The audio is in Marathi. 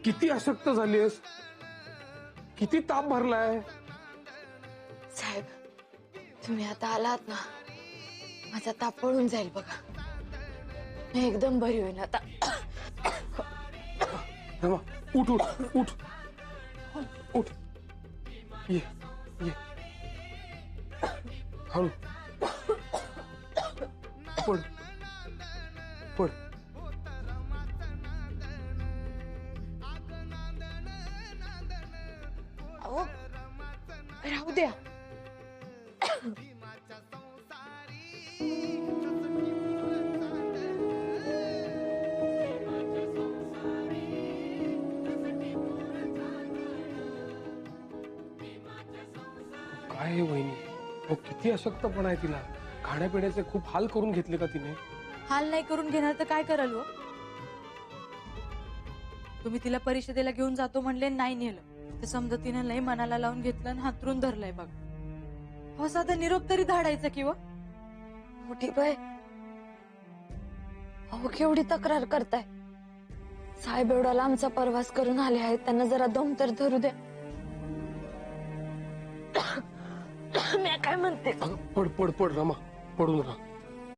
किती अशक्त झालीस, किती ताप भरलाय. साहेब तुम्ही आता आलात ना, माझा ताप पळून जाईल बघा. मी एकदम बरी होईन आता. रमा, उठ उठ उठ उठ. ये ये हळू. पड पड. अहो राहू द्या. काय आहे वहिनी, हो किती अशक्तपणा आहे तिला. खाण्यापिण्याचे खूप हाल करून घेतले का तिने. हाल नाही करून घेणार तर काय कराल हो? तुम्ही तिला परिषदेला घेऊन जातो म्हणले, नाही नेलं. तर समजा तिने लय मनाला लावून घेतलं आणि हातरून धरलाय बघ. हो साधा निरोप तरी धाडायचा किंवा मोठी बाय, अहो केवढी तक्रार करताय. साहेब एवढा लांबचा प्रवास करून आले आहेत, त्यांना जरा दम तर धरू द्या. मी काय म्हणते, पड पड पड रमा, पडून राहा.